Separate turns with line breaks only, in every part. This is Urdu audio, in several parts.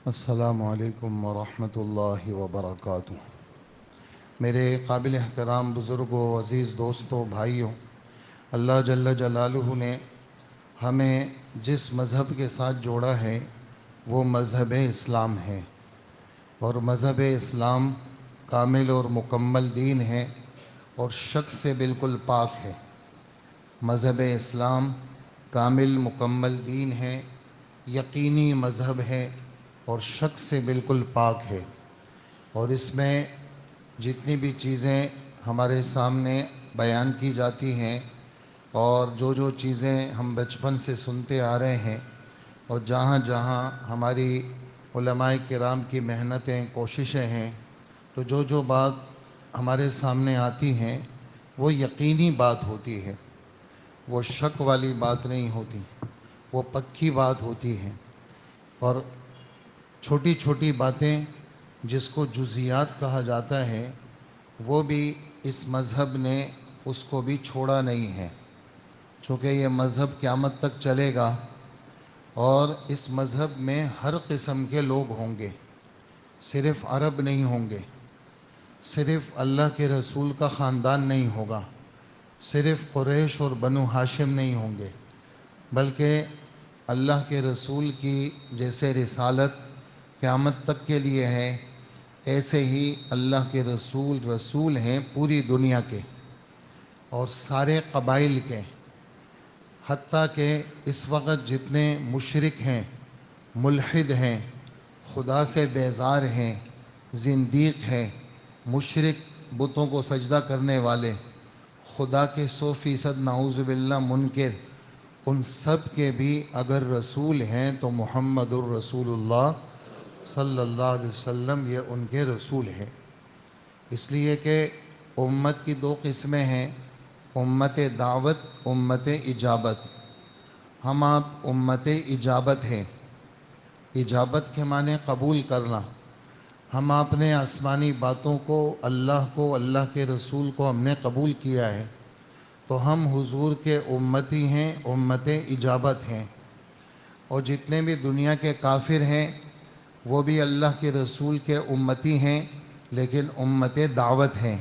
السلام علیکم ورحمۃ اللہ وبرکاتہ۔ میرے قابل احترام بزرگوں، عزیز دوستوں، بھائیوں، اللہ جل جلالہ نے ہمیں جس مذہب کے ساتھ جوڑا ہے وہ مذہب اسلام ہے، اور مذہب اسلام کامل اور مکمل دین ہے اور شک سے بالکل پاک ہے۔ مذہب اسلام کامل مکمل دین ہے، یقینی مذہب ہے اور شک سے بالکل پاک ہے، اور اس میں جتنی بھی چیزیں ہمارے سامنے بیان کی جاتی ہیں اور جو چیزیں ہم بچپن سے سنتے آ رہے ہیں، اور جہاں جہاں ہماری علماء کرام کی محنتیں، کوششیں ہیں، تو جو بات ہمارے سامنے آتی ہیں وہ یقینی بات ہوتی ہے، وہ شک والی بات نہیں ہوتی، وہ پکی بات ہوتی ہے۔ اور چھوٹی چھوٹی باتیں جس کو جزیات کہا جاتا ہے، وہ بھی اس مذہب نے اس کو بھی چھوڑا نہیں ہے، چونکہ یہ مذہب قیامت تک چلے گا، اور اس مذہب میں ہر قسم کے لوگ ہوں گے، صرف عرب نہیں ہوں گے، صرف اللہ کے رسول کا خاندان نہیں ہوگا، صرف قریش اور بنو ہاشم نہیں ہوں گے، بلکہ اللہ کے رسول کی جیسے رسالت قیامت تک کے لیے ہے، ایسے ہی اللہ کے رسول ہیں پوری دنیا کے اور سارے قبائل کے، حتیٰ کہ اس وقت جتنے مشرک ہیں، ملحد ہیں، خدا سے بیزار ہیں، زندیق ہیں، مشرک، بتوں کو سجدہ کرنے والے، خدا کے 100% نعوذ باللہ منکر، ان سب کے بھی اگر رسول ہیں تو محمد الرسول اللہ صلی اللہ علیہ وسلم یہ ان کے رسول ہیں۔ اس لیے کہ امت کی دو قسمیں ہیں، امت دعوت، امت اجابت۔ ہم آپ امت اجابت ہیں، اجابت کے معنی قبول کرنا۔ ہم آپ نے آسمانی باتوں کو، اللہ کے رسول کو ہم نے قبول کیا ہے، تو ہم حضور کے امتی ہیں، امت اجابت ہیں۔ اور جتنے بھی دنیا کے کافر ہیں وہ بھی اللہ کے رسول کے امتی ہیں، لیکن امت دعوت ہیں،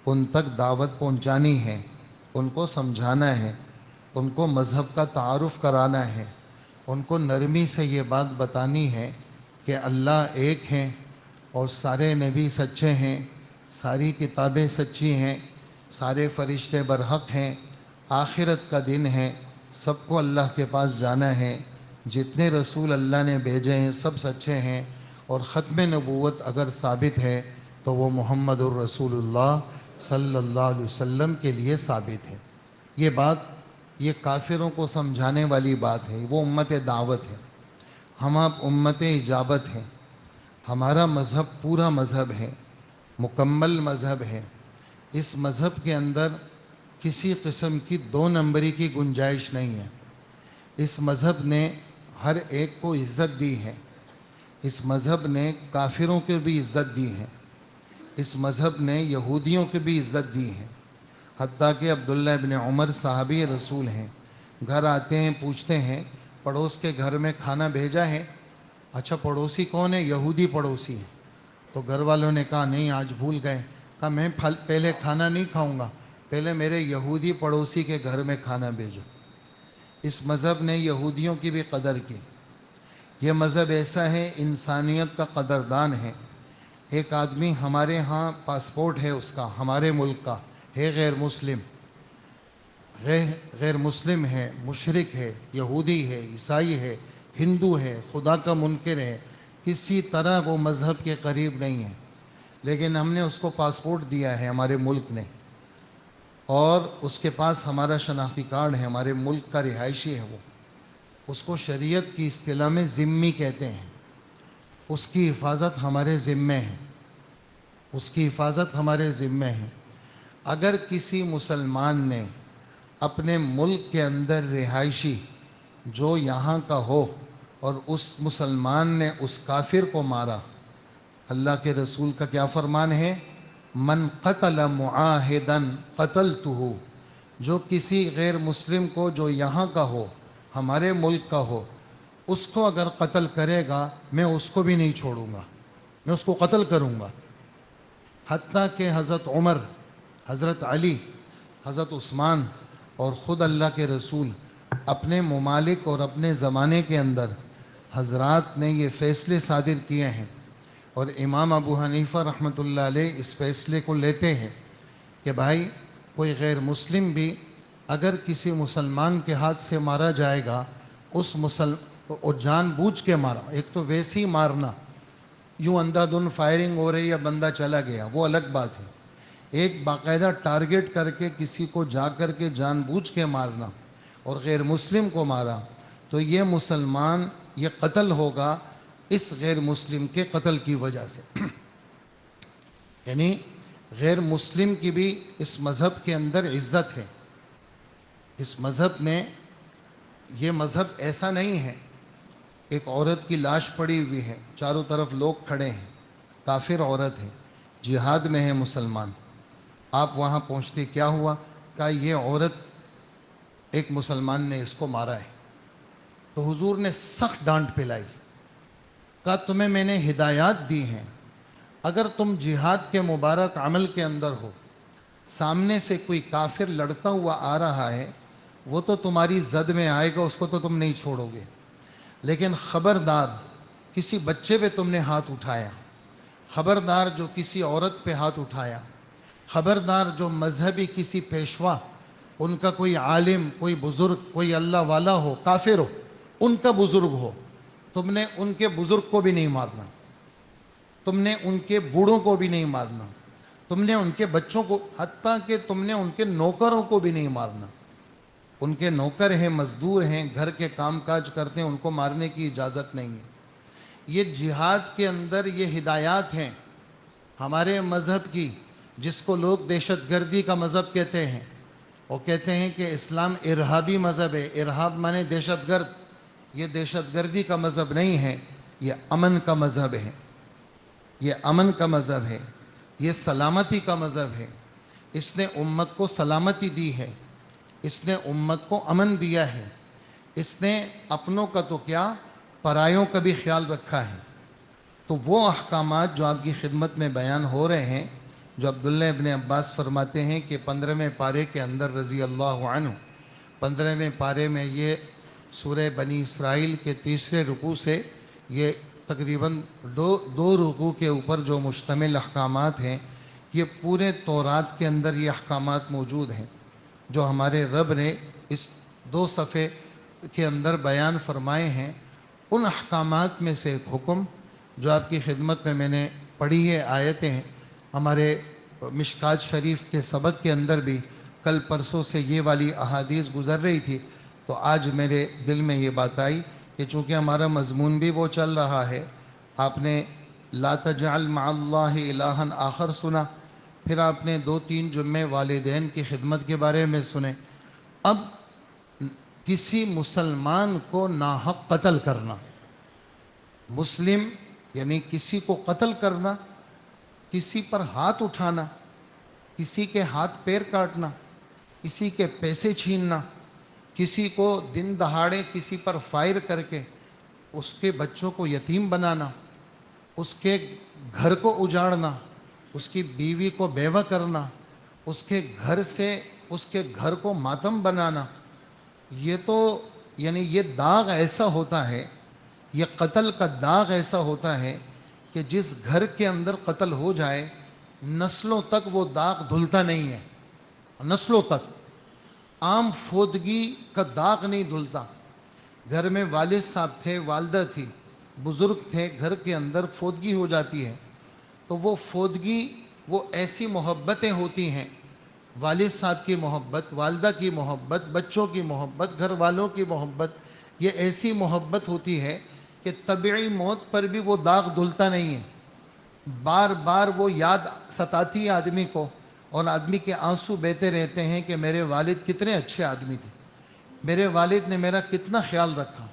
ان تک دعوت پہنچانی ہے، ان کو سمجھانا ہے، ان کو مذہب کا تعارف کرانا ہے، ان کو نرمی سے یہ بات بتانی ہے کہ اللہ ایک ہیں اور سارے نبی سچے ہیں، ساری کتابیں سچی ہیں، سارے فرشتے برحق ہیں، آخرت کا دن ہے، سب کو اللہ کے پاس جانا ہے، جتنے رسول اللہ نے بھیجے ہیں سب سچے ہیں، اور ختم نبوت اگر ثابت ہے تو وہ محمد الرسول اللہ صلی اللہ علیہ وسلم کے لیے ثابت ہے۔ یہ بات، یہ کافروں کو سمجھانے والی بات ہے، وہ امت دعوت ہے۔ ہم آپ امت اجابت ہیں، ہمارا مذہب پورا مذہب ہے، مکمل مذہب ہے۔ اس مذہب کے اندر کسی قسم کی دو نمبری کی گنجائش نہیں ہے۔ اس مذہب نے ہر ایک کو عزت دی ہے، اس مذہب نے کافروں کو بھی عزت دی ہے، اس مذہب نے یہودیوں کو بھی عزت دی ہے، حتیٰ کہ عبداللہ ابن عمر صحابی رسول ہیں، گھر آتے ہیں، پوچھتے ہیں پڑوس کے گھر میں کھانا بھیجا ہے؟ اچھا پڑوسی کون ہے؟ یہودی پڑوسی ہے۔ تو گھر والوں نے کہا نہیں آج بھول گئے۔ کہا میں پہلے کھانا نہیں کھاؤں گا، پہلے میرے یہودی پڑوسی کے گھر میں کھانا بھیجو۔ اس مذہب نے یہودیوں کی بھی قدر کی۔ یہ مذہب ایسا ہے، انسانیت کا قدردان ہے۔ ایک آدمی ہمارے ہاں پاسپورٹ ہے اس کا، ہمارے ملک کا ہے، غیر مسلم ہے، مشرک ہے، یہودی ہے، عیسائی ہے، ہندو ہے، خدا کا منکر ہے، کسی طرح وہ مذہب کے قریب نہیں ہے، لیکن ہم نے اس کو پاسپورٹ دیا ہے ہمارے ملک نے، اور اس کے پاس ہمارا شناختی کارڈ ہے، ہمارے ملک کا رہائشی ہے وہ۔ اس کو شریعت کی اصطلاح میں ذمی کہتے ہیں۔ اس کی حفاظت ہمارے ذمے ہے، اس کی حفاظت ہمارے ذمے ہے۔ اگر کسی مسلمان نے اپنے ملک کے اندر رہائشی جو یہاں کا ہو اور اس مسلمان نے اس کافر کو مارا، اللہ کے رسول کا کیا فرمان ہے؟ من قتل معاہدا قتلتہ، جو کسی غیر مسلم کو جو یہاں کا ہو، ہمارے ملک کا ہو، اس کو اگر قتل کرے گا میں اس کو بھی نہیں چھوڑوں گا، میں اس کو قتل کروں گا۔ حتیٰ کہ حضرت عمر، حضرت علی، حضرت عثمان اور خود اللہ کے رسول اپنے ممالک اور اپنے زمانے کے اندر حضرات نے یہ فیصلے صادر کیے ہیں، اور امام ابو حنیفہ رحمۃ اللہ علیہ اس فیصلے کو لیتے ہیں کہ بھائی کوئی غیر مسلم بھی اگر کسی مسلمان کے ہاتھ سے مارا جائے گا، اور جان بوجھ کے مارا، ایک تو ویسے ہی مارنا، یوں اندھا دھند فائرنگ ہو رہی ہے بندہ چلا گیا، وہ الگ بات ہے، ایک باقاعدہ ٹارگٹ کر کے کسی کو جا کر کے جان بوجھ کے مارنا اور غیر مسلم کو مارا، تو یہ مسلمان یہ قتل ہوگا اس غیر مسلم کے قتل کی وجہ سے۔ یعنی غیر مسلم کی بھی اس مذہب کے اندر عزت ہے۔ اس مذہب نے، یہ مذہب ایسا نہیں ہے ایک عورت کی لاش پڑی ہوئی ہے، چاروں طرف لوگ کھڑے ہیں، کافر عورت ہے، جہاد میں ہے مسلمان، آپ وہاں پہنچتے کیا ہوا؟ کہا یہ عورت ایک مسلمان نے اس کو مارا ہے، تو حضور نے سخت ڈانٹ پلائی، کہا تمہیں میں نے ہدایات دی ہیں، اگر تم جہاد کے مبارک عمل کے اندر ہو، سامنے سے کوئی کافر لڑتا ہوا آ رہا ہے، وہ تو تمہاری زد میں آئے گا، اس کو تو تم نہیں چھوڑو گے، لیکن خبردار کسی بچے پہ تم نے ہاتھ اٹھایا، خبردار جو کسی عورت پہ ہاتھ اٹھایا، خبردار جو مذہبی کسی پیشوا، ان کا کوئی عالم، کوئی بزرگ، کوئی اللہ والا ہو، کافر ہو، ان کا بزرگ ہو، تم نے ان کے بزرگ کو بھی نہیں مارنا، تم نے ان کے بوڑھوں کو بھی نہیں مارنا، تم نے ان کے بچوں کو، حتیٰ کہ تم نے ان کے نوکروں کو بھی نہیں مارنا۔ ان کے نوکر ہیں، مزدور ہیں، گھر کے کام کاج کرتے ہیں، ان کو مارنے کی اجازت نہیں ہے۔ یہ جہاد کے اندر یہ ہدایات ہیں ہمارے مذہب کی، جس کو لوگ دہشت گردی کا مذہب کہتے ہیں، وہ کہتے ہیں کہ اسلام ارہابی مذہب ہے، ارہاب مانے دہشت گرد، یہ دہشت گردی کا مذہب نہیں ہے، یہ امن کا مذہب ہے، یہ امن کا مذہب ہے، یہ سلامتی کا مذہب ہے۔ اس نے امت کو سلامتی دی ہے، اس نے امت کو امن دیا ہے، اس نے اپنوں کا تو کیا پرایوں کا بھی خیال رکھا ہے۔ تو وہ احکامات جو آپ کی خدمت میں بیان ہو رہے ہیں، جو عبداللہ ابن عباس فرماتے ہیں کہ 15ویں پارے کے اندر رضی اللہ عنہ، 15ویں پارے میں یہ سورہ بنی اسرائیل کے تیسرے رکوع سے یہ تقریباً دو رکوع کے اوپر جو مشتمل احکامات ہیں، یہ پورے تورات کے اندر یہ احکامات موجود ہیں جو ہمارے رب نے اس 2 صفحے کے اندر بیان فرمائے ہیں۔ ان احکامات میں سے ایک حکم جو آپ کی خدمت میں نے پڑھی ہے، آیتیں ہیں، ہمارے مشکات شریف کے سبق کے اندر بھی کل پرسوں سے یہ والی احادیث گزر رہی تھی، تو آج میرے دل میں یہ بات آئی کہ چونکہ ہمارا مضمون بھی وہ چل رہا ہے، آپ نے لا تجعل مع اللہ الہا آخر سنا، پھر آپ نے 2-3 جمعے والدین کی خدمت کے بارے میں سنے، اب کسی مسلمان کو ناحق قتل کرنا، مسلم یعنی کسی کو قتل کرنا، کسی پر ہاتھ اٹھانا، کسی کے ہاتھ پیر کاٹنا، کسی کے پیسے چھیننا، کسی کو دن دہاڑے کسی پر فائر کر کے اس کے بچوں کو یتیم بنانا، اس کے گھر کو اجاڑنا، اس کی بیوی کو بیوہ کرنا، اس کے گھر سے اس کے گھر کو ماتم بنانا، یہ تو یعنی یہ داغ ایسا ہوتا ہے، یہ قتل کا داغ ایسا ہوتا ہے کہ جس گھر کے اندر قتل ہو جائے نسلوں تک وہ داغ دھلتا نہیں ہے، نسلوں تک عام فودگی کا داغ نہیں دھلتا۔ گھر میں والد صاحب تھے، والدہ تھی، بزرگ تھے، گھر کے اندر فودگی ہو جاتی ہے، تو وہ فودگی، وہ ایسی محبتیں ہوتی ہیں، والد صاحب کی محبت، والدہ کی محبت، بچوں کی محبت، گھر والوں کی محبت، یہ ایسی محبت ہوتی ہے کہ طبعی موت پر بھی وہ داغ دھلتا نہیں ہے، بار بار وہ یاد ستاتی ہے آدمی کو، اور آدمی کے آنسو بہتے رہتے ہیں کہ میرے والد کتنے اچھے آدمی تھے، میرے والد نے میرا کتنا خیال رکھا۔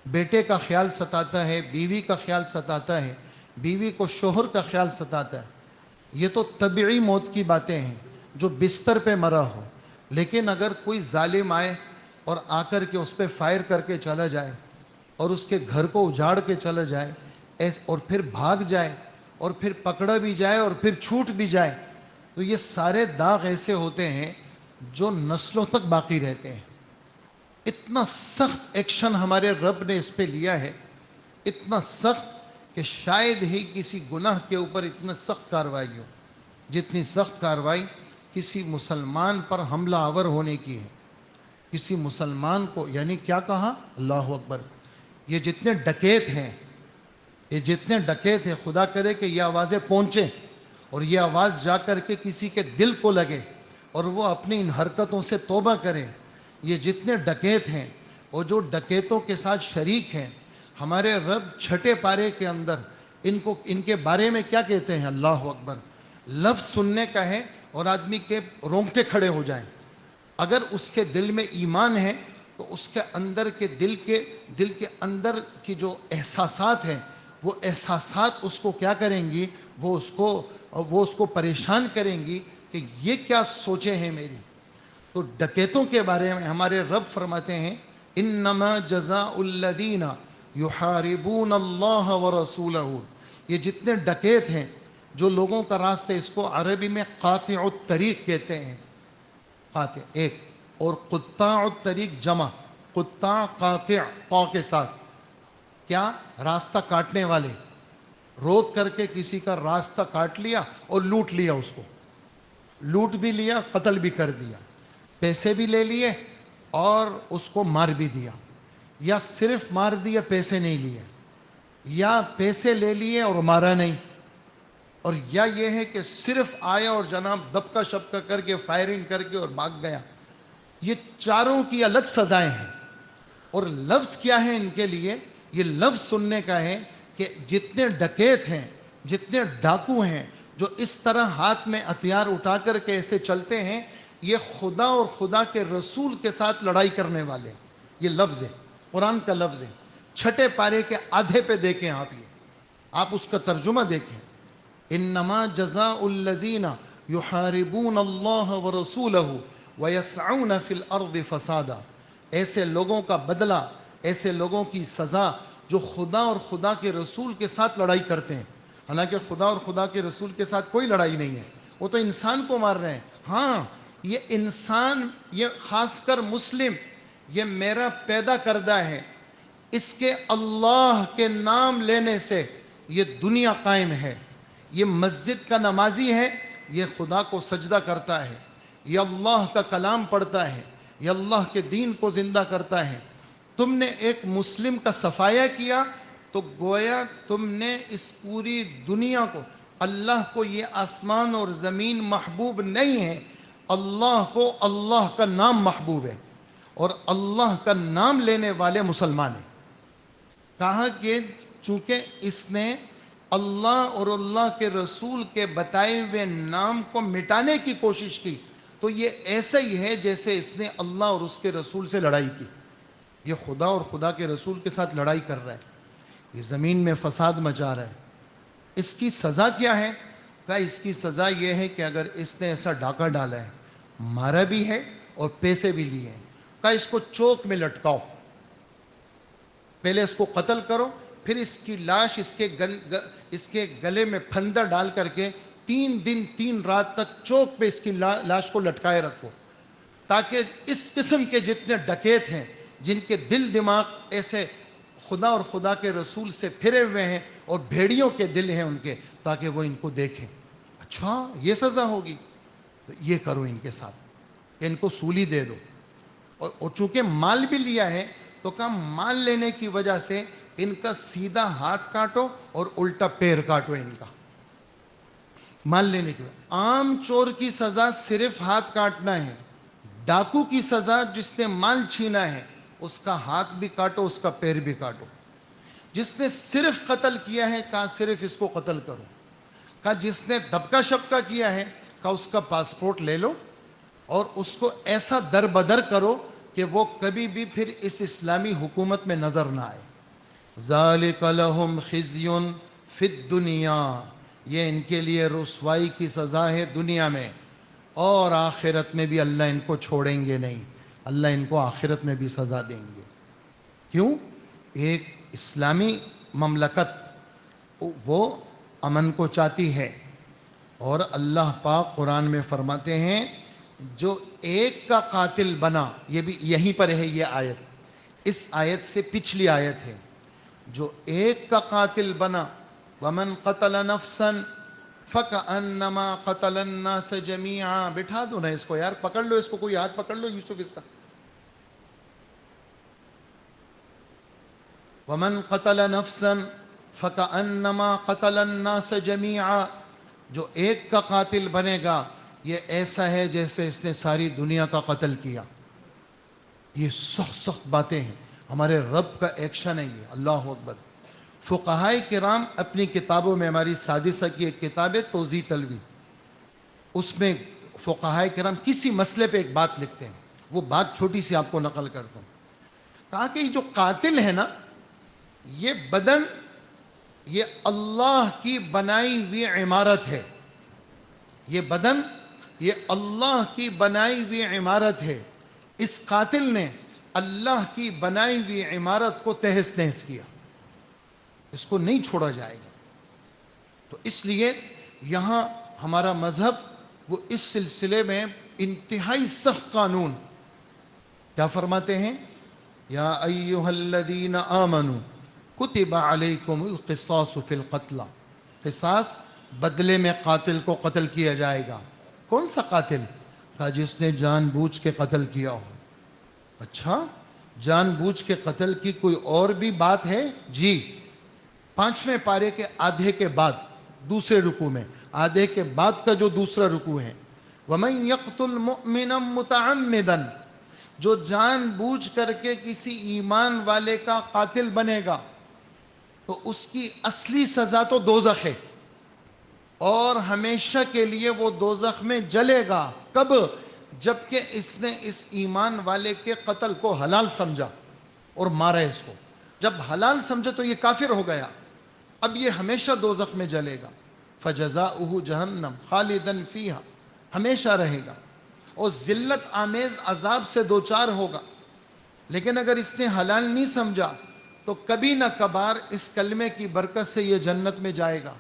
بیٹے کا خیال ستاتا ہے، بیوی کا خیال ستاتا ہے، بیوی کو شوہر کا خیال ستاتا ہے، یہ تو طبعی موت کی باتیں ہیں جو بستر پہ مرا ہو۔ لیکن اگر کوئی ظالم آئے اور آ کر کے اس پہ فائر کر کے چلا جائے، اور اس کے گھر کو اجاڑ کے چلا جائے اور پھر بھاگ جائے اور پھر پکڑا بھی جائے اور پھر چھوٹ بھی جائے، تو یہ سارے داغ ایسے ہوتے ہیں جو نسلوں تک باقی رہتے ہیں۔ اتنا سخت ایکشن ہمارے رب نے اس پہ لیا ہے، اتنا سخت کہ شاید ہی کسی گناہ کے اوپر اتنا سخت کارروائی ہو جتنی سخت کارروائی کسی مسلمان پر حملہ آور ہونے کی ہے۔ کسی مسلمان کو، یعنی کیا کہا؟ اللہ اکبر! یہ جتنے ڈکیت ہیں، خدا کرے کہ یہ آوازیں پہنچیں اور یہ آواز جا کر کے کسی کے دل کو لگے اور وہ اپنی ان حرکتوں سے توبہ کرے۔ یہ جتنے ڈکیت ہیں اور جو ڈکیتوں کے ساتھ شریک ہیں، ہمارے رب چھٹے پارے کے اندر ان کے بارے میں کیا کہتے ہیں؟ اللہ اکبر! لفظ سننے کا ہے اور آدمی کے رونگٹے کھڑے ہو جائیں۔ اگر اس کے دل میں ایمان ہے تو اس کے اندر کے دل کے اندر کی جو احساسات ہیں، وہ احساسات اس کو کیا کریں گی؟ وہ اس کو پریشان کریں گی کہ یہ کیا سوچے ہیں میری۔ تو ڈکیتوں کے بارے میں ہمارے رب فرماتے ہیں انما جزاء الذین یحاربون اللہ ورسولہ، یہ جتنے ڈکیت ہیں جو لوگوں کا راستہ، اس کو عربی میں قاطع الطریق کہتے ہیں، قاطع ایک، اور قطاع الطریق جمع، قطاع قاطع قا کے ساتھ، کیا؟ راستہ کاٹنے والے، روک کر کے کسی کا راستہ کاٹ لیا اور لوٹ لیا، اس کو لوٹ بھی لیا، قتل بھی کر دیا، پیسے بھی لے لیے اور اس کو مار بھی دیا، یا صرف مار دیا پیسے نہیں لیے، یا پیسے لے لیے اور مارا نہیں، اور یا یہ ہے کہ صرف آیا اور جناب دبکا شبکا کر کے فائرنگ کر کے اور بھاگ گیا۔ یہ چاروں کی الگ سزائیں ہیں، اور لفظ کیا ہے ان کے لیے؟ یہ لفظ سننے کا ہے کہ جتنے ڈکیت ہیں، جتنے ڈاکو ہیں جو اس طرح ہاتھ میں ہتھیار اٹھا کر کے ایسے چلتے ہیں، یہ خدا اور خدا کے رسول کے ساتھ لڑائی کرنے والے، یہ لفظ ہے، قرآن کا لفظ ہے۔ چھٹے پارے کے آدھے پہ دیکھیں آپ اس کا ترجمہ دیکھیں، انما جزاء الذین یحاربون اللہ ورسولہ ویسعون فی الارض فسادا، ایسے لوگوں کا بدلہ، ایسے لوگوں کی سزا جو خدا اور خدا کے رسول کے ساتھ لڑائی کرتے ہیں۔ حالانکہ خدا اور خدا کے رسول کے ساتھ کوئی لڑائی نہیں ہے، وہ تو انسان کو مار رہے ہیں۔ ہاں، یہ انسان، یہ خاص کر مسلم، یہ میرا پیدا کردہ ہے، اس کے اللہ کے نام لینے سے یہ دنیا قائم ہے۔ یہ مسجد کا نمازی ہے، یہ خدا کو سجدہ کرتا ہے، یہ اللہ کا کلام پڑھتا ہے، یہ اللہ کے دین کو زندہ کرتا ہے۔ تم نے ایک مسلم کا صفایا کیا تو گویا تم نے اس پوری دنیا کو، اللہ کو یہ آسمان اور زمین محبوب نہیں ہے، اللہ کو اللہ کا نام محبوب ہے، اور اللہ کا نام لینے والے مسلمان ہیں۔ کہا کہ چونکہ اس نے اللہ اور اللہ کے رسول کے بتائے ہوئے نام کو مٹانے کی کوشش کی، تو یہ ایسا ہی ہے جیسے اس نے اللہ اور اس کے رسول سے لڑائی کی۔ یہ خدا اور خدا کے رسول کے ساتھ لڑائی کر رہا ہے، یہ زمین میں فساد مچا رہا ہے۔ اس کی سزا کیا ہے؟ کہا اس کی سزا یہ ہے کہ اگر اس نے ایسا ڈاکہ ڈالا ہے، مارا بھی ہے اور پیسے بھی لیے ہیں، کہا اس کو چوک میں لٹکاؤ، پہلے اس کو قتل کرو، پھر اس کی لاش اس کے گلے میں پھندر ڈال کر کے 3 دن 3 رات تک چوک پہ اس کی لاش کو لٹکائے رکھو، تاکہ اس قسم کے جتنے ڈکیت ہیں جن کے دل دماغ ایسے خدا اور خدا کے رسول سے پھرے ہوئے ہیں اور بھیڑیوں کے دل ہیں ان کے، تاکہ وہ ان کو دیکھیں۔ اچھا یہ سزا ہوگی، تو یہ کرو ان کے ساتھ، ان کو سولی دے دو۔ اور چونکہ مال بھی لیا ہے تو کہا مال لینے کی وجہ سے ان کا سیدھا ہاتھ کاٹو اور الٹا پیر کاٹو ان کا، مال لینے کی وجہ۔ عام چور کی سزا صرف ہاتھ کاٹنا ہے، ڈاکو کی سزا جس نے مال چھینا ہے اس کا ہاتھ بھی کاٹو، اس کا پیر بھی کاٹو۔ جس نے صرف قتل کیا ہے کہا صرف اس کو قتل کرو۔ کہا جس نے دبکا شبکا کیا ہے کہا اس کا پاسپورٹ لے لو اور اس کو ایسا در بدر کرو کہ وہ کبھی بھی پھر اس اسلامی حکومت میں نظر نہ آئے۔ ذالک لہم خزی فی الدنیا، یہ ان کے لیے رسوائی کی سزا ہے دنیا میں، اور آخرت میں بھی اللہ ان کو چھوڑیں گے نہیں، اللہ ان کو آخرت میں بھی سزا دیں گے۔ کیوں؟ ایک اسلامی مملکت وہ امن کو چاہتی ہے، اور اللہ پاک قرآن میں فرماتے ہیں جو ایک کا قاتل بنا، یہ بھی یہیں پر ہے یہ آیت، اس آیت سے پچھلی آیت ہے، جو ایک کا قاتل بنا ومن قتل نفسا فکأنما قتل الناس جميعا. بٹھا دو نا اس کو یار، پکڑ لو اس کو، کوئی ہاتھ پکڑ لو یوسف اس کا. ومن قتل نفسا فکأنما قتل الناس جميعا. جو ایک کا قاتل بنے گا یہ ایسا ہے جیسے اس نے ساری دنیا کا قتل کیا. یہ سخت سخت باتیں ہیں، ہمارے رب کا ایکشن ہے یہ. اللہ اکبر. فقہائے کرام اپنی کتابوں میں، ہماری سادسہ کی ایک کتاب ہے توضیح تلوی، اس میں فقہائے کرام کسی مسئلے پہ ایک بات لکھتے ہیں، وہ بات چھوٹی سی آپ کو نقل کرتا ہوں. کہا کہ یہ جو قاتل ہے نا، یہ بدن یہ اللہ کی بنائی ہوئی عمارت ہے. یہ بدن یہ اللہ کی بنائی ہوئی عمارت ہے. اس قاتل نے اللہ کی بنائی ہوئی عمارت کو تہس نہس کیا، اس کو نہیں چھوڑا جائے گا. تو اس لیے یہاں ہمارا مذہب وہ اس سلسلے میں انتہائی سخت قانون کیا فرماتے ہیں؟ یا ایہا الذین آمنوا کتب علیکم القصاص فی القتلى. قصاص بدلے میں قاتل کو قتل کیا جائے گا. کون سا قاتل؟ کہا جس نے جان بوجھ کے قتل کیا ہو. اچھا، جان بوجھ کے قتل کی کوئی اور بھی بات ہے؟ جی، 5ویں پارے کے آدھے کے بعد دوسرے رکوع میں، آدھے کے بعد کا جو دوسرا رکوع ہے، وَمَن يَقْتُلْ مُؤْمِنًا مُتَعَمِّدًا. جو جان بوجھ کر کے کسی ایمان والے کا قاتل بنے گا تو اس کی اصلی سزا تو دوزخ ہے، اور ہمیشہ کے لیے وہ دوزخ میں جلے گا. کب؟ جبکہ اس نے اس ایمان والے کے قتل کو حلال سمجھا اور مارا اس کو. جب حلال سمجھا تو یہ کافر ہو گیا، اب یہ ہمیشہ دوزخ میں جلے گا. فَجَزَاؤُهُ جَهَنَّمْ خَالِدًا فِيهَا، ہمیشہ رہے گا اور ذلت آمیز عذاب سے دوچار ہوگا. لیکن اگر اس نے حلال نہیں سمجھا تو کبھی نہ کبھار اس کلمے کی برکت سے یہ جنت میں جائے گا.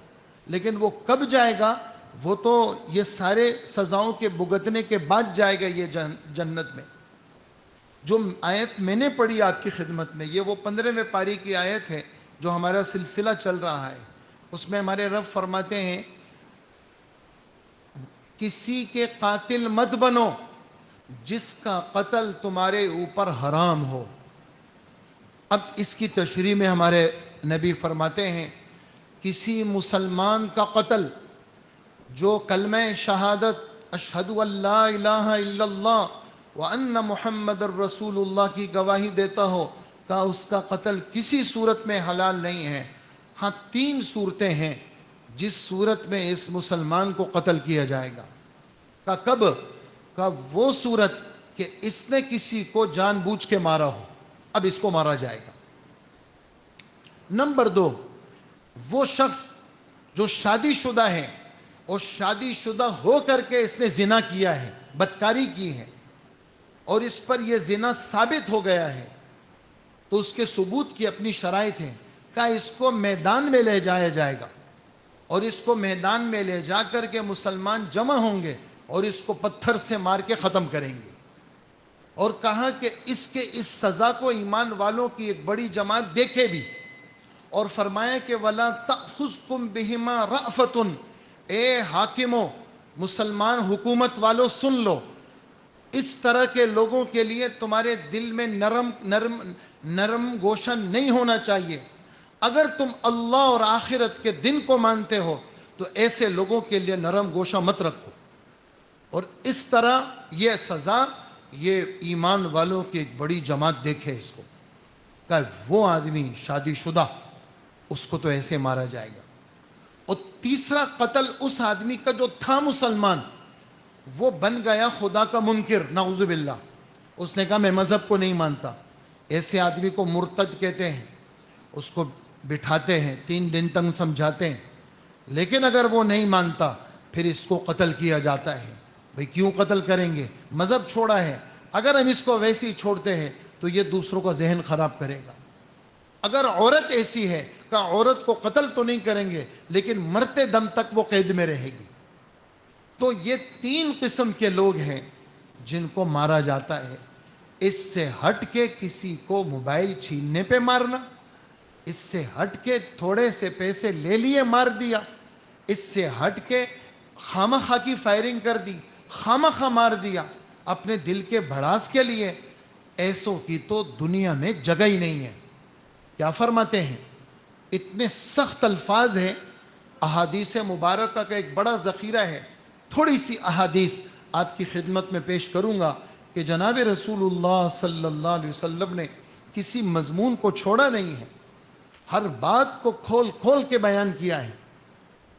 لیکن وہ کب جائے گا؟ وہ تو یہ سارے سزاؤں کے بھگتنے کے بعد جائے گا یہ جنت میں. جو آیت میں نے پڑھی آپ کی خدمت میں، یہ وہ 15ویں پاری کی آیت ہے جو ہمارا سلسلہ چل رہا ہے. اس میں ہمارے رب فرماتے ہیں کسی کے قاتل مت بنو جس کا قتل تمہارے اوپر حرام ہو. اب اس کی تشریح میں ہمارے نبی فرماتے ہیں کسی مسلمان کا قتل جو کلمہ شہادت اشہد ان لا الہ الا اللہ وان محمد الرسول اللہ کی گواہی دیتا ہو، کا اس کا قتل کسی صورت میں حلال نہیں ہے. ہاں 3 صورتیں ہیں جس صورت میں اس مسلمان کو قتل کیا جائے گا. کا کب؟ کا وہ صورت کہ اس نے کسی کو جان بوجھ کے مارا ہو، اب اس کو مارا جائے گا. نمبر 2، وہ شخص جو شادی شدہ ہے اور شادی شدہ ہو کر کے اس نے زنا کیا ہے، بدکاری کی ہے، اور اس پر یہ زنا ثابت ہو گیا ہے تو اس کے ثبوت کی اپنی شرائط ہیں. کہ اس کو میدان میں لے جایا جائے گا اور اس کو میدان میں لے جا کر کے مسلمان جمع ہوں گے اور اس کو پتھر سے مار کے ختم کریں گے. اور کہا کہ اس کے اس سزا کو ایمان والوں کی ایک بڑی جماعت دیکھے بھی، اور فرمایا کہ وَلَا تَأْخُذْكُمْ بِهِمَا رَأْفَةٌ. اے حاکموں، مسلمان حکومت والوں سن لو، اس طرح کے لوگوں کے لیے تمہارے دل میں نرم گوشہ نہیں ہونا چاہیے. اگر تم اللہ اور آخرت کے دن کو مانتے ہو تو ایسے لوگوں کے لیے نرم گوشہ مت رکھو. اور اس طرح یہ سزا یہ ایمان والوں کی ایک بڑی جماعت دیکھے اس کو، کہ وہ آدمی شادی شدہ اس کو تو ایسے مارا جائے گا. اور تیسرا قتل اس آدمی کا جو تھا مسلمان، وہ بن گیا خدا کا منکر، نعوذ باللہ. اس نے کہا میں مذہب کو نہیں مانتا. ایسے آدمی کو مرتد کہتے ہیں. اس کو بٹھاتے ہیں 3 دن تک سمجھاتے ہیں، لیکن اگر وہ نہیں مانتا پھر اس کو قتل کیا جاتا ہے. بھئی کیوں قتل کریں گے؟ مذہب چھوڑا ہے. اگر ہم اس کو ویسے ہی چھوڑتے ہیں تو یہ دوسروں کا ذہن خراب کرے گا. اگر عورت ایسی ہے کہ عورت کو قتل تو نہیں کریں گے لیکن مرتے دم تک وہ قید میں رہے گی۔ تو یہ 3 قسم کے لوگ ہیں جن کو مارا جاتا ہے۔ اس سے ہٹ کے کسی کو موبائل چھیننے پہ مارنا، اس سے ہٹ کے تھوڑے سے پیسے لے لیے مار دیا، اس سے ہٹ کے خامخواہ کی فائرنگ کر دی، خامخواہ مار دیا اپنے دل کے بھڑاس کے لیے، ایسوں کی تو دنیا میں جگہ ہی نہیں ہے۔ کیا فرماتے ہیں؟ اتنے سخت الفاظ ہیں۔ احادیث مبارکہ کا ایک بڑا ذخیرہ ہے، تھوڑی سی احادیث آپ کی خدمت میں پیش کروں گا کہ جناب رسول اللہ صلی اللہ علیہ وسلم نے کسی مضمون کو چھوڑا نہیں ہے، ہر بات کو کھول کھول کے بیان کیا ہے،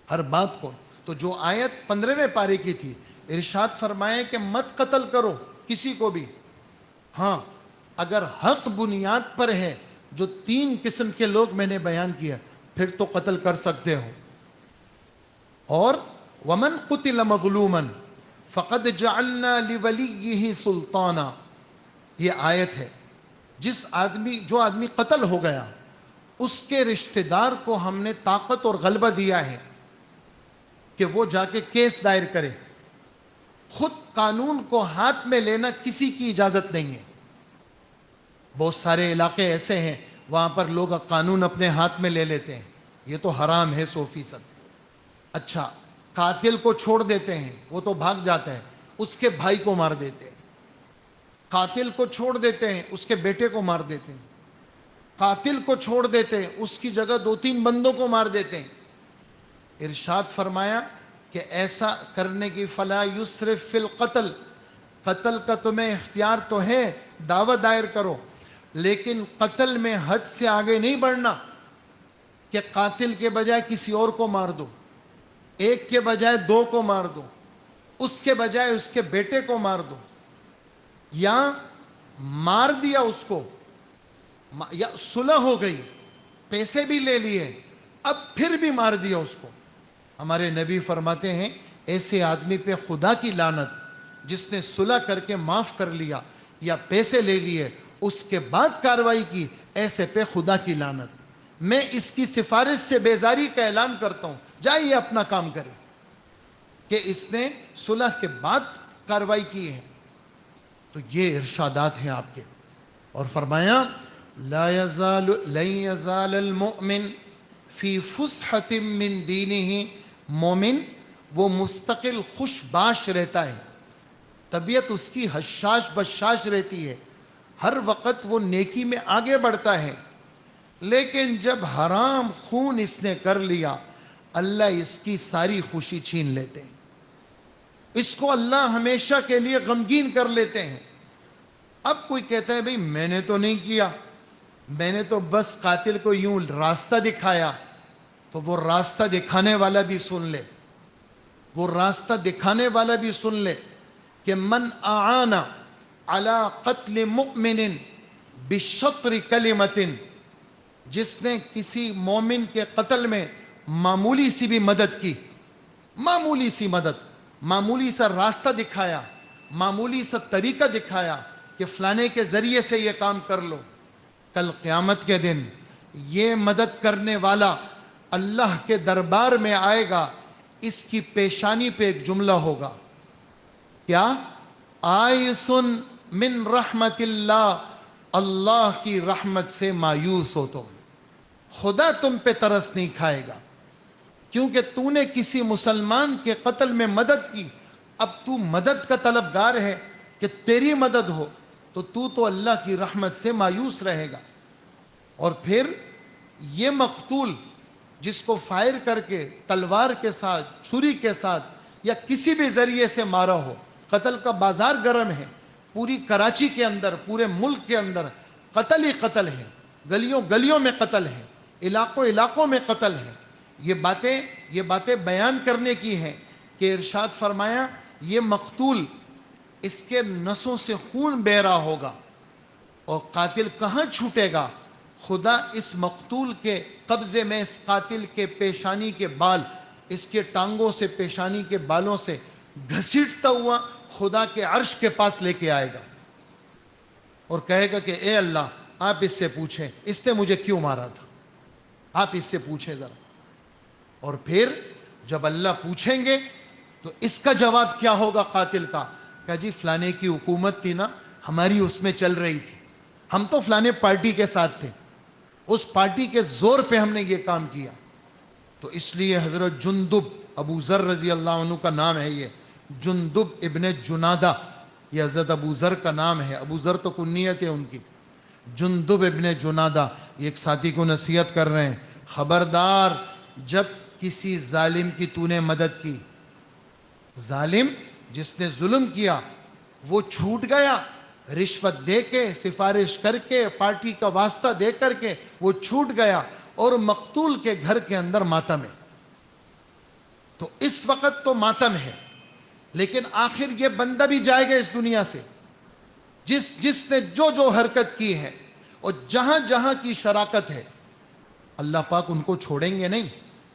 ہر بات کو۔ تو جو آیت 15ویں پارے کی تھی، ارشاد فرمائے کہ مت قتل کرو کسی کو بھی، ہاں اگر حق بنیاد پر ہے، جو 3 قسم کے لوگ میں نے بیان کیا، پھر تو قتل کر سکتے ہو۔ اور وَمَنْ قُتِلَ مَظْلُومًا فَقَدْ جَعَلْنَا لِوَلِيِّهِ سُلْطَانًا، یہ آیت ہے۔ جو آدمی قتل ہو گیا، اس کے رشتہ دار کو ہم نے طاقت اور غلبہ دیا ہے کہ وہ جا کے کیس دائر کرے۔ خود قانون کو ہاتھ میں لینا کسی کی اجازت نہیں ہے۔ بہت سارے علاقے ایسے ہیں وہاں پر لوگ قانون اپنے ہاتھ میں لے لیتے ہیں، یہ تو حرام ہے 100%۔ اچھا، قاتل کو چھوڑ دیتے ہیں، وہ تو بھاگ جاتا ہے، اس کے بھائی کو مار دیتے ہیں۔ قاتل کو چھوڑ دیتے ہیں، اس کے بیٹے کو مار دیتے ہیں۔ قاتل کو چھوڑ دیتے ہیں، اس کی جگہ 2-3 بندوں کو مار دیتے ہیں۔ ارشاد فرمایا کہ ایسا کرنے کی فلا یسرف فی القتل، قتل کا تمہیں اختیار تو ہے، دعویٰ دائر کرو، لیکن قتل میں حد سے آگے نہیں بڑھنا کہ قاتل کے بجائے کسی اور کو مار دو، ایک کے بجائے 2 کو مار دو، اس کے بجائے اس کے بیٹے کو مار دو، یا مار دیا اس کو، یا صلح ہو گئی، پیسے بھی لے لیے، اب پھر بھی مار دیا اس کو۔ ہمارے نبی فرماتے ہیں ایسے آدمی پہ خدا کی لعنت، جس نے صلح کر کے معاف کر لیا یا پیسے لے لیے اس کے بعد کارروائی کی، ایسے پہ خدا کی لعنت۔ میں اس کی سفارش سے بیزاری کا اعلان کرتا ہوں، جائیے اپنا کام کرے کہ اس نے صلح کے بعد کارروائی کی ہے۔ تو یہ ارشادات ہیں آپ کے۔ اور فرمایا لن يزال المؤمن فی فسحۃ من دینہ، مومن وہ مستقل خوش باش رہتا ہے، طبیعت اس کی حشاش بشاش رہتی ہے، ہر وقت وہ نیکی میں آگے بڑھتا ہے، لیکن جب حرام خون اس نے کر لیا، اللہ اس کی ساری خوشی چھین لیتے ہیں، اس کو اللہ ہمیشہ کے لیے غمگین کر لیتے ہیں۔ اب کوئی کہتا ہے بھئی میں نے تو نہیں کیا، میں نے تو بس قاتل کو یوں راستہ دکھایا، تو وہ راستہ دکھانے والا بھی سن لے، وہ راستہ دکھانے والا بھی سن لے کہ من اعان علی قتل مؤمن بشطر کلمۃ، جس نے کسی مومن کے قتل میں معمولی سی بھی مدد کی، معمولی سی مدد، معمولی سا راستہ دکھایا، معمولی سا طریقہ دکھایا کہ فلانے کے ذریعے سے یہ کام کر لو، کل قیامت کے دن یہ مدد کرنے والا اللہ کے دربار میں آئے گا، اس کی پیشانی پہ ایک جملہ ہوگا، کیا؟ آئسن من رحمت اللہ، اللہ کی رحمت سے مایوس ہو تم، خدا تم پہ ترس نہیں کھائے گا، کیونکہ تو نے کسی مسلمان کے قتل میں مدد کی، اب تو مدد کا طلبگار ہے کہ تیری مدد ہو، تو اللہ کی رحمت سے مایوس رہے گا۔ اور پھر یہ مقتول جس کو فائر کر کے تلوار کے ساتھ، چھری کے ساتھ یا کسی بھی ذریعے سے مارا ہو، قتل کا بازار گرم ہے، پوری کراچی کے اندر، پورے ملک کے اندر قتل ہی قتل ہے، گلیوں گلیوں میں قتل ہے، علاقوں علاقوں میں قتل ہے۔ یہ باتیں بیان کرنے کی ہیں کہ ارشاد فرمایا یہ مقتول، اس کے نسوں سے خون بہہ رہا ہوگا، اور قاتل کہاں چھوٹے گا؟ خدا اس مقتول کے قبضے میں اس قاتل کے پیشانی کے بال، اس کے ٹانگوں سے، پیشانی کے بالوں سے گھسیٹتا ہوا خدا کے عرش کے پاس لے کے آئے گا، اور کہے گا کہ اے اللہ آپ اس سے پوچھیں اس نے مجھے کیوں مارا تھا، آپ اس سے پوچھیں ذرا. اور پھر جب اللہ پوچھیں گے تو اس کا جواب کیا ہوگا قاتل کا؟ کہ جی فلانے کی حکومت تھی نا، ہماری اس میں چل رہی تھی، ہم تو فلانے پارٹی کے ساتھ تھے، اس پارٹی کے زور پہ ہم نے یہ کام کیا. تو اس لیے حضرت جندب، ابو ذر رضی اللہ عنہ کا نام ہے یہ، جندب ابن جنادہ، یہ حضرت ابو ذر کا نام ہے، ابو ذر تو کنیت ہے ان کی. جندب ابن جنادہ یہ ایک ساتھی کو نصیحت کر رہے ہیں، خبردار جب کسی ظالم کی تو نے مدد کی، ظالم جس نے ظلم کیا وہ چھوٹ گیا، رشوت دے کے، سفارش کر کے، پارٹی کا واسطہ دے کر کے وہ چھوٹ گیا، اور مقتول کے گھر کے اندر ماتم ہے. تو اس وقت تو ماتم ہے، لیکن آخر یہ بندہ بھی جائے گا اس دنیا سے، جس نے جو حرکت کی ہے اور جہاں جہاں کی شراکت ہے، اللہ پاک ان کو چھوڑیں گے نہیں.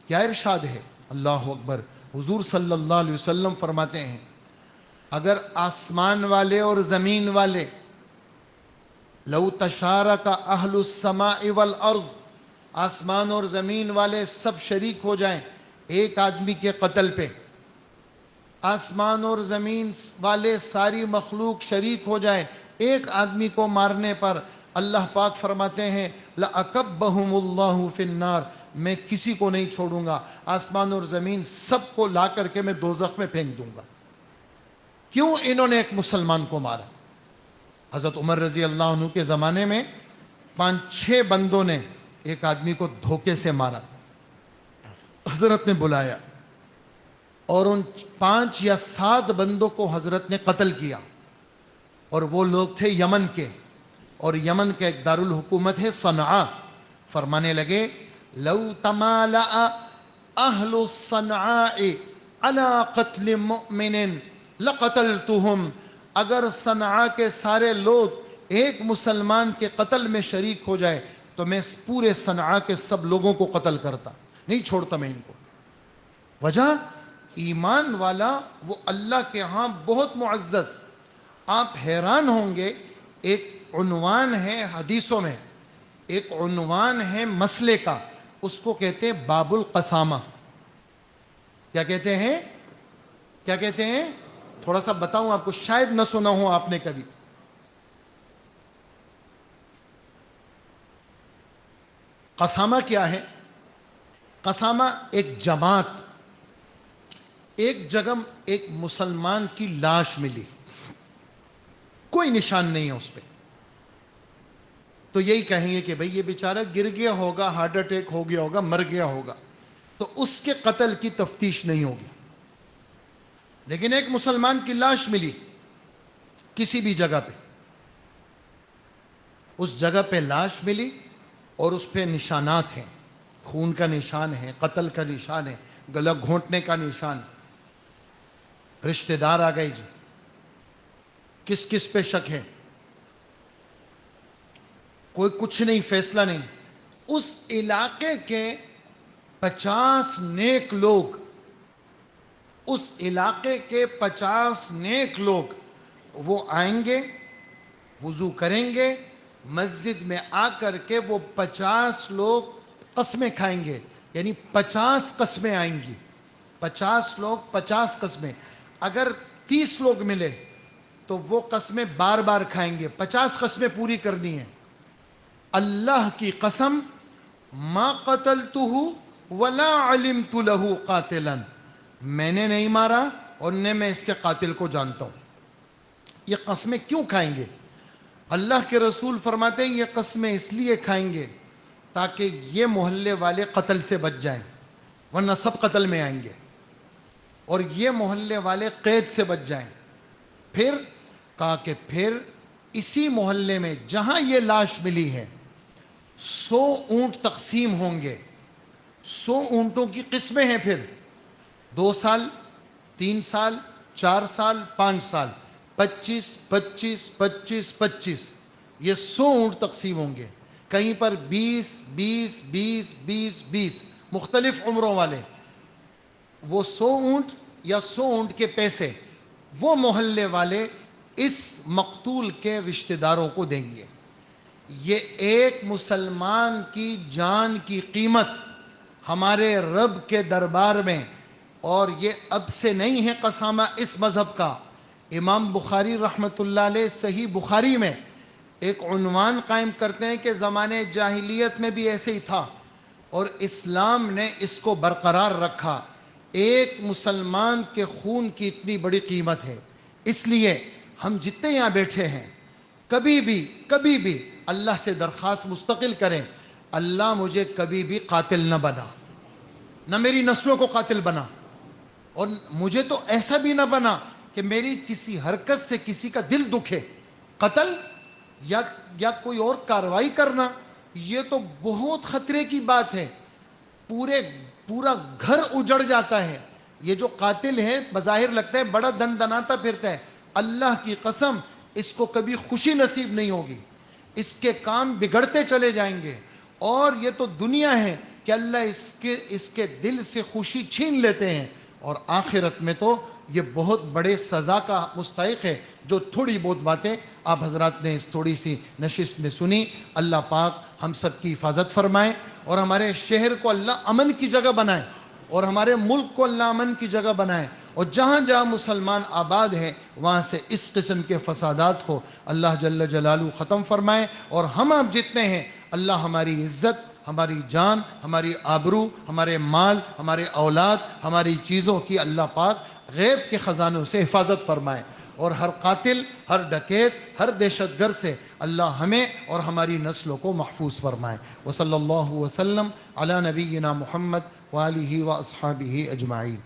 کیا ارشاد ہے، اللہ اکبر. حضور صلی اللہ علیہ وسلم فرماتے ہیں اگر آسمان والے اور زمین والے، لو تشارک اہل السماء والارض، آسمان اور زمین والے سب شریک ہو جائیں ایک آدمی کے قتل پہ، آسمان اور زمین والے ساری مخلوق شریک ہو جائے ایک آدمی کو مارنے پر، اللہ پاک فرماتے ہیں لَأَكَبَّهُمُ اللَّهُ فِي النَّارِ، میں کسی کو نہیں چھوڑوں گا، آسمان اور زمین سب کو لا کر کے میں دوزخ میں پھینک دوں گا. کیوں؟ انہوں نے ایک مسلمان کو مارا. حضرت عمر رضی اللہ عنہ کے زمانے میں 5-6 بندوں نے ایک آدمی کو دھوکے سے مارا. حضرت نے بلایا اور ان 5 یا 7 بندوں کو حضرت نے قتل کیا، اور وہ لوگ تھے یمن کے، اور یمن کے ایک دارالحکومت ہے صنعاء. فرمانے لگے لو تمالأ اہل صنعاء علی قتل مؤمن لقتلتهم، اگر صنعاء کے سارے لوگ ایک مسلمان کے قتل میں شریک ہو جائے تو میں پورے صنعاء کے سب لوگوں کو قتل کرتا، نہیں چھوڑتا میں ان کو. وجہ ایمان والا وہ اللہ کے ہاں بہت معزز. آپ حیران ہوں گے، ایک عنوان ہے حدیثوں میں، ایک عنوان ہے مسئلے کا، اس کو کہتے ہیں باب القسامہ. کیا کہتے ہیں؟ کیا کہتے ہیں؟ تھوڑا سا بتاؤں آپ کو، شاید نہ سنا ہو آپ نے کبھی. قسامہ کیا ہے؟ قسامہ ایک جماعت، ایک جگہ ایک مسلمان کی لاش ملی، کوئی نشان نہیں ہے اس پہ، تو یہی کہیں گے کہ بھئی یہ بیچارہ گر گیا ہوگا، ہارٹ اٹیک ہو گیا ہوگا، مر گیا ہوگا، تو اس کے قتل کی تفتیش نہیں ہوگی. لیکن ایک مسلمان کی لاش ملی کسی بھی جگہ پہ، اس جگہ پہ لاش ملی اور اس پہ نشانات ہیں، خون کا نشان ہے، قتل کا نشان ہے، گلا گھونٹنے کا نشان. رشتہ دار آ گئے، جی کس کس پہ شک ہے؟ کوئی کچھ نہیں، فیصلہ نہیں. اس علاقے کے 50 نیک لوگ، اس علاقے کے 50 نیک لوگ وہ آئیں گے، وضو کریں گے، مسجد میں آ کر کے وہ 50 لوگ قسمیں کھائیں گے، یعنی 50 قسمیں آئیں گی، 50 لوگ 50 قسمیں. اگر 30 لوگ ملے تو وہ قسمیں بار بار کھائیں گے، 50 قسمیں پوری کرنی ہیں. اللہ کی قسم ما قتلتہ ولا علمت له قاتلا، میں نے نہیں مارا اور نہ میں اس کے قاتل کو جانتا ہوں. یہ قسمیں کیوں کھائیں گے؟ اللہ کے رسول فرماتے ہیں یہ قسمیں اس لیے کھائیں گے تاکہ یہ محلے والے قتل سے بچ جائیں، ورنہ سب قتل میں آئیں گے، اور یہ محلے والے قید سے بچ جائیں. پھر کہا کہ پھر اسی محلے میں جہاں یہ لاش ملی ہے 100 اونٹ تقسیم ہوں گے. 100 اونٹوں کی قسمیں ہیں، پھر 2 سال، 3 سال، 4 سال، 5 سال، 25 25 25 25، یہ 100 اونٹ تقسیم ہوں گے. کہیں پر 20 20 20 20 20 مختلف عمروں والے. وہ 100 اونٹ یا 100 اونٹ کے پیسے وہ محلے والے اس مقتول کے رشتہ داروں کو دیں گے. یہ ایک مسلمان کی جان کی قیمت ہمارے رب کے دربار میں، اور یہ اب سے نہیں ہے قسامہ اس مذہب کا۔ امام بخاری رحمۃ اللہ علیہ صحیح بخاری میں ایک عنوان قائم کرتے ہیں کہ زمانے جاہلیت میں بھی ایسے ہی تھا اور اسلام نے اس کو برقرار رکھا۔ ایک مسلمان کے خون کی اتنی بڑی قیمت ہے، اس لیے ہم جتنے یہاں بیٹھے ہیں کبھی بھی اللہ سے درخواست مستقل کریں، اللہ مجھے کبھی بھی قاتل نہ بنا، نہ میری نسلوں کو قاتل بنا، اور مجھے تو ایسا بھی نہ بنا کہ میری کسی حرکت سے کسی کا دل دکھے۔ قتل یا کوئی اور کارروائی کرنا، یہ تو بہت خطرے کی بات ہے، پورا گھر اجڑ جاتا ہے۔ یہ جو قاتل ہے بظاہر لگتا ہے بڑا دن دناتا پھرتا ہے، اللہ کی قسم اس کو کبھی خوشی نصیب نہیں ہوگی، اس کے کام بگڑتے چلے جائیں گے، اور یہ تو دنیا ہے کہ اللہ اس کے دل سے خوشی چھین لیتے ہیں، اور آخرت میں تو یہ بہت بڑے سزا کا مستحق ہے۔ جو تھوڑی بہت باتیں آپ حضرات نے اس تھوڑی سی نشست میں سنی، اللہ پاک ہم سب کی حفاظت فرمائے، اور ہمارے شہر کو اللہ امن کی جگہ بنائے، اور ہمارے ملک کو اللہ امن کی جگہ بنائے، اور جہاں جہاں مسلمان آباد ہیں وہاں سے اس قسم کے فسادات کو اللہ جل جلالہ ختم فرمائے، اور ہم آپ جتنے ہیں اللہ ہماری عزت، ہماری جان، ہماری آبرو، ہمارے مال، ہمارے اولاد، ہماری چیزوں کی اللہ پاک غیب کے خزانوں سے حفاظت فرمائے، اور ہر قاتل، ہر ڈکیت، ہر دہشت گرد سے اللہ ہمیں اور ہماری نسلوں کو محفوظ فرمائے۔ وصلی اللہ وسلم علی نبینا محمد وآلہ واصحابہ اجمعین۔